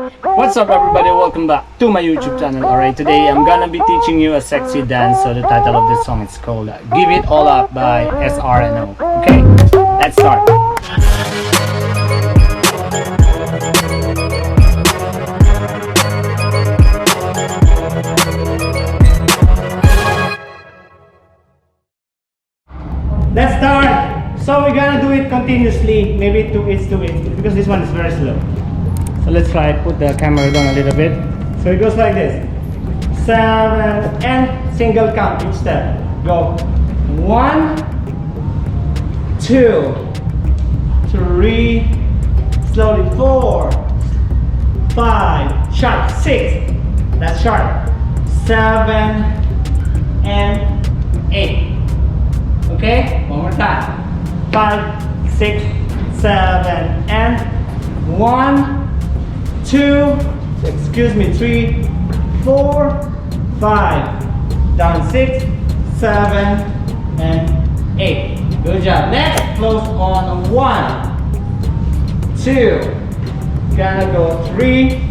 What's up everybody, welcome back to my YouTube channel. Alright, today I'm gonna be teaching you a sexy dance. So the title of this song is called Give It All Up by SRNO. Okay, let's start. Let's start. So we're gonna do it continuously, maybe 2/8 because this one is very slow. So let's try it. Put the camera down a little bit. So it goes like this: 7 and single count each step. Go 1, 2, 3, slowly 4, 5, sharp 6. That's sharp. 7 and 8. Okay, one more time. 5, 6, 7, and 1, 2, excuse me, 3, 4, 5, down 6, 7, and 8. Good job. Next, close on 1, 2, gonna go 3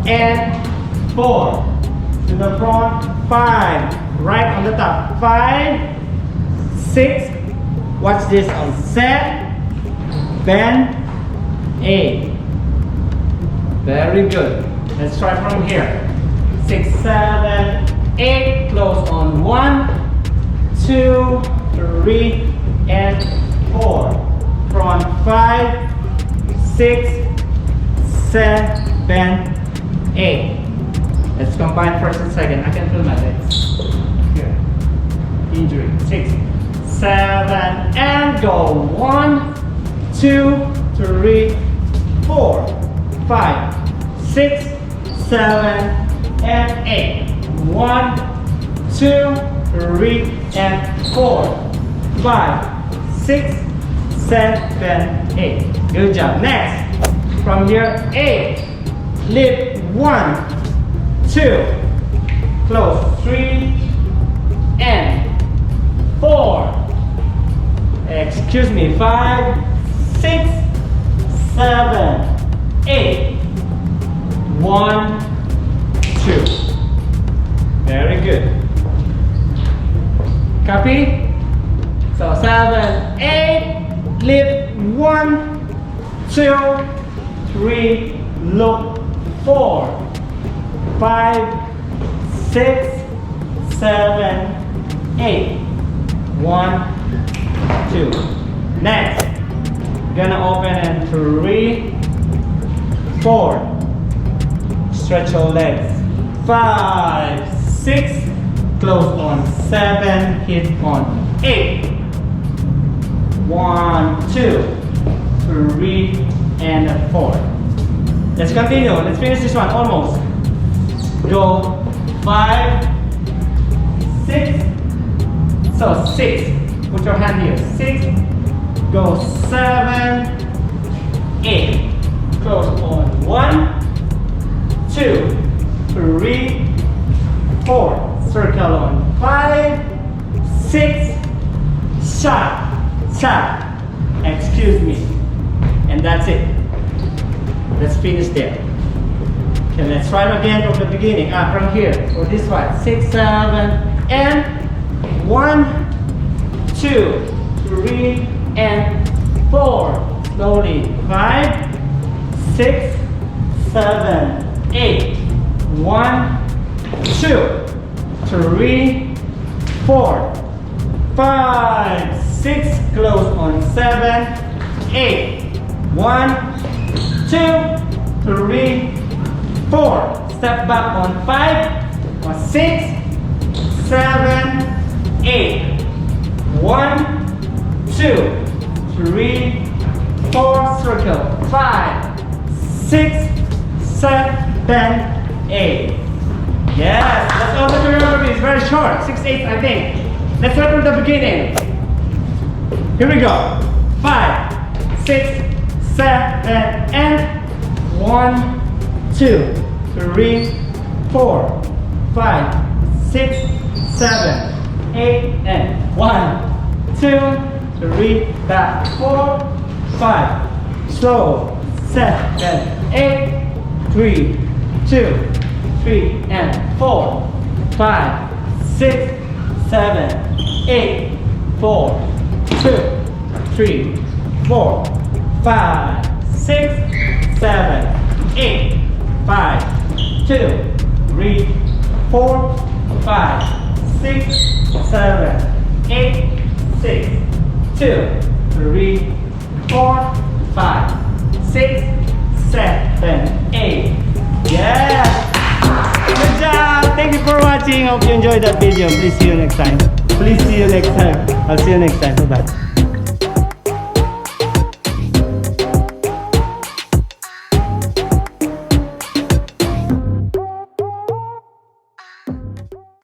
and 4 to the front, 5, right on the top, 5, 6, watch this on set, bend, 8. Very good. Let's try from here. 6, 7, 8. Close on 1, 2, 3, and 4. Front 5, 6, 7, 8. Let's combine first and second. I can feel my legs. Here. Injury. 6, 7, and go. 1, 2, 3, 4, 5, 6, 7, and 8. 1, 2, 3, and 4, 5, 6, 7, 8. Good job. Next, from here, 8. Lift 1, 2, close 3, and 4. Excuse me, 5, 6, 7, 8. 1, 2. Very good. Copy? So 7, 8. Lift 1, 2, 3. Look 4, 5, 6, 7, 8. 1, 2. Next, gonna open and 3, 4. Stretch your legs. 5, 6. Close on 7. Hit on 8. 1, 2, 3, and 4. Let's continue. Let's finish this one almost. Go 5, 6. So 6. Put your hand here. 6. Go 7, 8. Close on 1, 2, 3, 4. Circle on 5, 6. Shot. Excuse me. And that's it. Let's finish there. Okay, let's try it again from the beginning. From here. For this one. 6, 7, and 1, 2, 3, and 4. Slowly. 5, 6, 7, 8. 1, 2, 3, 4, 5, 6. Close on 7, 8. 1, 2, 3, 4. Step back on 5, 6, 7, 8. 1, 2, 3, 4. Circle. 5, 6, 7, 8. Yes, that's all the choreography. It's very short. 6, 8, I think. Let's start from the beginning. Here we go. 5, 6, 7, and 1, 2, 3, 4, 5, 6, 7, 8, and 1, 2, 3, back, 4, 5, slow, 7, 8, 3, 2, 3, and 4, 5, 6, 7, 8, 4, 2, 3, 4, 5, 6, 7, 8, 5, 2, 3, 4, 5, 6, 7, 8, 6, 2, 3, 4, 5, 6, 7, 8. Yeah! Good job! Thank you for watching. Hope you enjoyed that video. Please see you next time. I'll see you next time. Bye-bye.